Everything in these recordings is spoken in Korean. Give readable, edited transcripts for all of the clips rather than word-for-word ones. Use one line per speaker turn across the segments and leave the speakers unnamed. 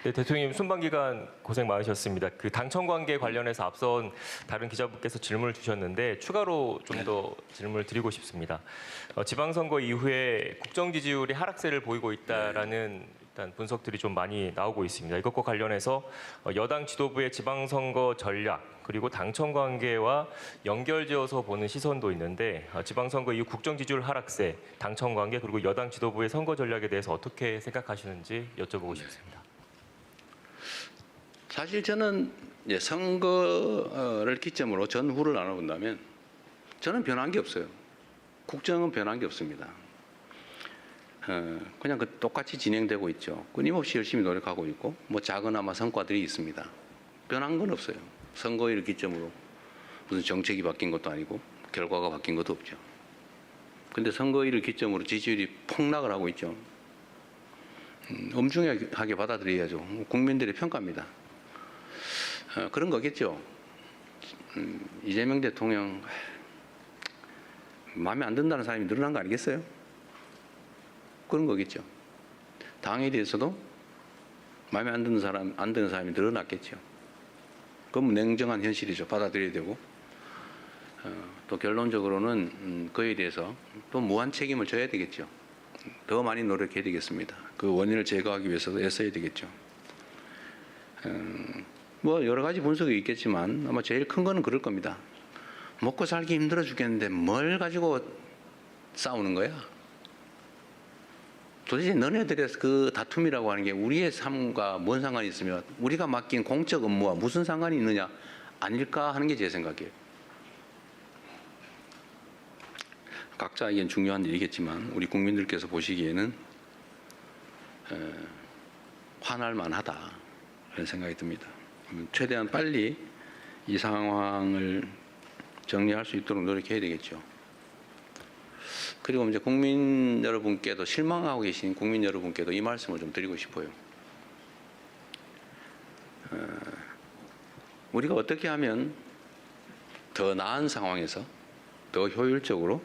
네, 대통령님 순방 기간 고생 많으셨습니다. 그 당청 관계 관련해서 앞선 다른 기자분께서 질문을 주셨는데 추가로 좀 더 질문을 드리고 싶습니다. 지방선거 이후에 국정 지지율이 하락세를 보이고 있다라는 일단 분석들이 좀 많이 나오고 있습니다. 이것과 관련해서 여당 지도부의 지방선거 전략 그리고 당청 관계와 연결지어서 보는 시선도 있는데 지방선거 이후 국정 지지율 하락세, 당청 관계 그리고 여당 지도부의 선거 전략에 대해서 어떻게 생각하시는지 여쭤보고 싶습니다.
사실 저는 선거를 기점으로 전후를 나눠본다면 저는 변한 게 없어요. 국정은 변한 게 없습니다. 그냥 똑같이 진행되고 있죠. 끊임없이 열심히 노력하고 있고 뭐 작은아마 성과들이 있습니다. 변한 건 없어요. 선거일을 기점으로 무슨 정책이 바뀐 것도 아니고 결과가 바뀐 것도 없죠. 근데 선거일을 기점으로 지지율이 폭락을 하고 있죠. 엄중하게 받아들여야죠. 국민들의 평가입니다. 그런 거겠죠. 이재명 대통령 마음에 안 든다는 사람이 늘어난 거 아니겠어요? 그런 거겠죠. 당에 대해서도 마음에 안 드는 사람이 늘어났겠죠. 그건 냉정한 현실이죠. 받아들여야 되고 또 결론적으로는 그에 대해서 또 무한 책임을 져야 되겠죠. 더 많이 노력해야 되겠습니다. 그 원인을 제거하기 위해서도 애써야 되겠죠. 뭐 여러 가지 분석이 있겠지만 아마 제일 큰 거는 그럴 겁니다. 먹고 살기 힘들어 죽겠는데 뭘 가지고 싸우는 거야? 도대체 너네들의 그 다툼이라고 하는 게 우리의 삶과 뭔 상관이 있으며 우리가 맡긴 공적 업무와 무슨 상관이 있느냐 아닐까 하는 게 제 생각이에요. 각자에겐 중요한 일이겠지만 우리 국민들께서 보시기에는 화날 만하다 그런 생각이 듭니다. 최대한 빨리 이 상황을 정리할 수 있도록 노력해야 되겠죠. 그리고 이제 국민 여러분께도 실망하고 계신 국민 여러분께도 이 말씀을 좀 드리고 싶어요. 우리가 어떻게 하면 더 나은 상황에서 더 효율적으로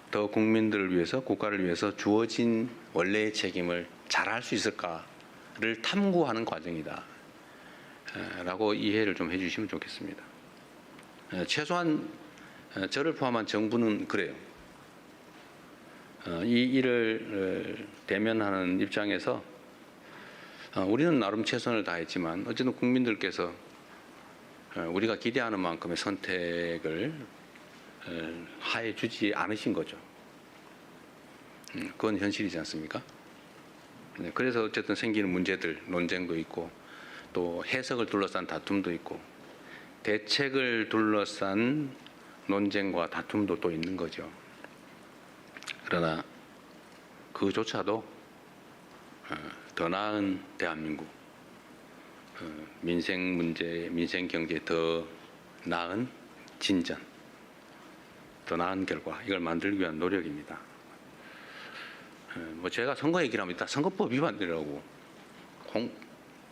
더 국민들을 위해서 국가를 위해서 주어진 원래의 책임을 잘할 수 있을까를 탐구하는 과정이다 라고 이해를 좀 해주시면 좋겠습니다. 최소한 저를 포함한 정부는 그래요. 이 일을 대면하는 입장에서 우리는 나름 최선을 다했지만 어쨌든 국민들께서 우리가 기대하는 만큼의 선택을 하해 주지 않으신 거죠. 그건 현실이지 않습니까? 그래서 어쨌든 생기는 문제들, 논쟁도 있고 또 해석을 둘러싼 다툼도 있고 대책을 둘러싼 논쟁과 다툼도 또 있는 거죠. 그러나 그조차도 더 나은 대한민국, 민생 문제, 민생 경제에 더 나은 진전, 더 나은 결과 이걸 만들기 위한 노력입니다. 뭐 제가 선거 얘기를 하면 일단 선거법 위반이라고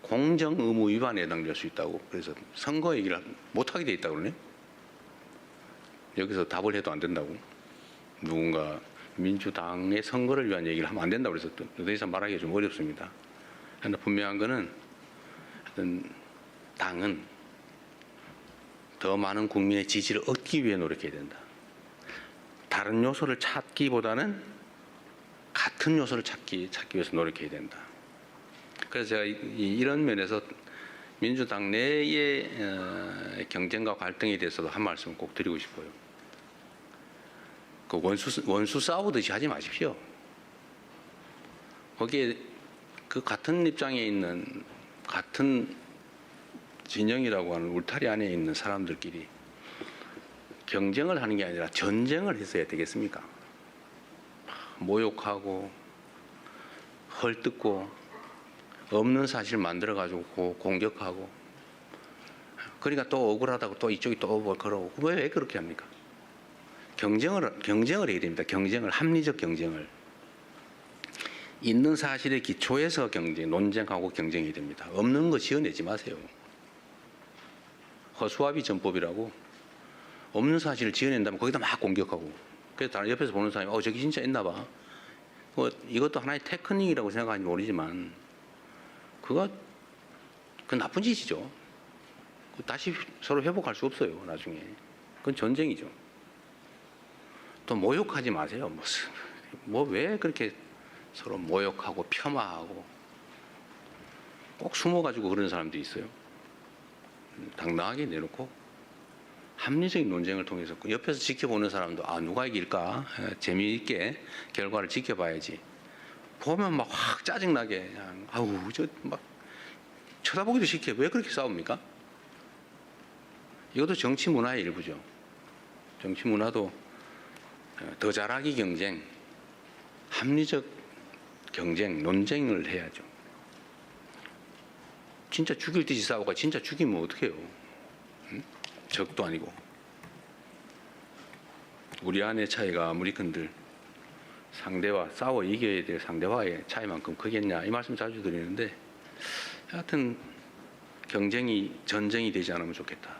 공정 의무 위반에 해당될 수 있다고 그래서 선거 얘기를 못하게 돼 있다고 그러네. 여기서 답을 해도 안 된다고 누군가 민주당의 선거를 위한 얘기를 하면 안 된다고 그래서 더 이상 말하기가 좀 어렵습니다. 그러나 분명한 거는 당은 더 많은 국민의 지지를 얻기 위해 노력해야 된다. 다른 요소를 찾기보다는 같은 요소를 찾기 위해서 노력해야 된다. 그래서 제가 이런 면에서 민주당 내의 경쟁과 갈등에 대해서도 한 말씀 꼭 드리고 싶어요. 그 원수 싸우듯이 하지 마십시오. 거기에 그 같은 입장에 있는 같은 진영이라고 하는 울타리 안에 있는 사람들끼리 경쟁을 하는 게 아니라 전쟁을 했어야 되겠습니까? 모욕하고 헐뜯고 없는 사실 만들어가지고 공격하고 그러니까 또 억울하다고 또 이쪽이 또 뭐 그러고 왜 그렇게 합니까? 경쟁을 해야 됩니다. 경쟁을 합리적 경쟁을 있는 사실의 기초에서 논쟁하고 경쟁해야 됩니다. 없는 거 지어내지 마세요. 허수아비 전법이라고 없는 사실을 지어낸다면 거기다 막 공격하고 그래서 다른 옆에서 보는 사람이 저기 진짜 있나 봐. 이것도 하나의 테크닉이라고 생각하는지 모르지만 그 나쁜 짓이죠. 다시 서로 회복할 수 없어요. 나중에 그건 전쟁이죠. 또 모욕하지 마세요. 뭐 왜 그렇게 서로 모욕하고 폄하하고 꼭 숨어가지고 그런 사람도 있어요. 당당하게 내놓고 합리적인 논쟁을 통해서 옆에서 지켜보는 사람도 누가 이길까 재미있게 결과를 지켜봐야지. 보면 막 확 짜증나게 그냥 저 막 쳐다보기도 싫게 왜 그렇게 싸웁니까? 이것도 정치 문화의 일부죠. 정치 문화도 더 잘하기 경쟁, 합리적 경쟁, 논쟁을 해야죠. 진짜 죽일 듯이 싸우고 진짜 죽이면 어떡해요? 응? 적도 아니고. 우리 안의 차이가 아무리 큰들 상대와 싸워 이겨야 될 상대와의 차이만큼 크겠냐 이 말씀 자주 드리는데 하여튼 경쟁이 전쟁이 되지 않으면 좋겠다.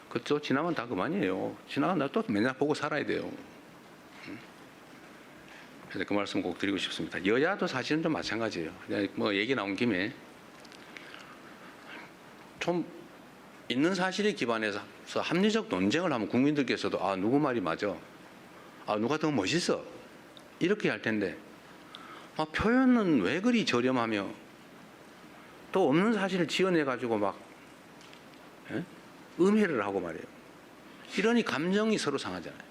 그렇죠? 지나면 다 그만이에요. 지나면 나 또 맨날 보고 살아야 돼요. 그래서 그 말씀 꼭 드리고 싶습니다. 여야도 사실은 좀 마찬가지예요. 그냥 뭐 얘기 나온 김에 좀 있는 사실에 기반해서 합리적 논쟁을 하면 국민들께서도 누구 말이 맞아, 누가 더 멋있어 이렇게 할 텐데 표현은 왜 그리 저렴하며 또 없는 사실을 지어내 가지고 막 음해를 하고 말이에요. 이러니 감정이 서로 상하잖아요.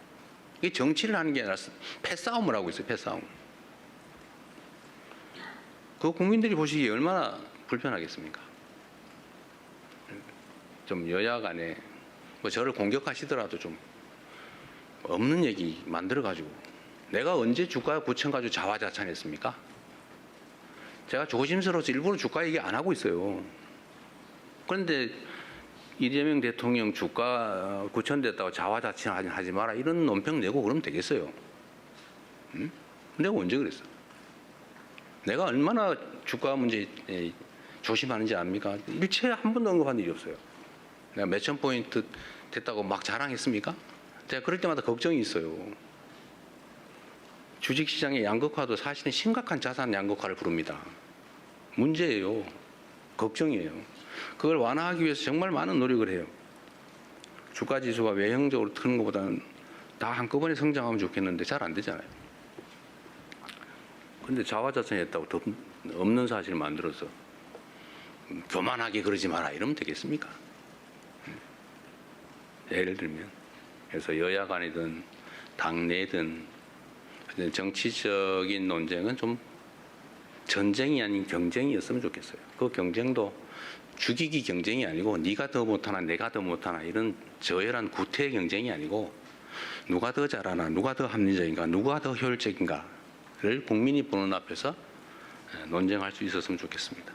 이게 정치를 하는 게 아니라 패싸움을 하고 있어요. 패싸움. 그 국민들이 보시기에 얼마나 불편하겠습니까? 좀 여야 간에 뭐 저를 공격하시더라도 좀 없는 얘기 만들어 가지고 내가 언제 주가 9천 가지고 자화자찬했습니까? 제가 조심스러워서 일부러 주가 얘기 안 하고 있어요. 그런데 이재명 대통령 주가 9천 됐다고 자화자찬하지 마라 이런 논평 내고 그러면 되겠어요? 응? 내가 언제 그랬어? 내가 얼마나 주가 문제 조심하는지 압니까? 일체 한 번도 언급한 일이 없어요. 내가 몇천 포인트 됐다고 막 자랑했습니까? 제가 그럴 때마다 걱정이 있어요. 주식시장의 양극화도 사실은 심각한 자산 양극화를 부릅니다. 문제예요. 걱정이에요. 그걸 완화하기 위해서 정말 많은 노력을 해요. 주가지수가 외형적으로 트는 것보다는 다 한꺼번에 성장하면 좋겠는데 잘 안 되잖아요. 그런데 자화자찬했다고 더 없는 사실을 만들어서 교만하게 그러지 마라 이러면 되겠습니까? 예를 들면 그래서 여야 간이든 당내든 정치적인 논쟁은 좀 전쟁이 아닌 경쟁이었으면 좋겠어요. 그 경쟁도 죽이기 경쟁이 아니고 네가 더 못하나 내가 더 못하나 이런 저열한 구태의 경쟁이 아니고 누가 더 잘하나 누가 더 합리적인가 누가 더 효율적인가를 국민이 보는 앞에서 논쟁할 수 있었으면 좋겠습니다.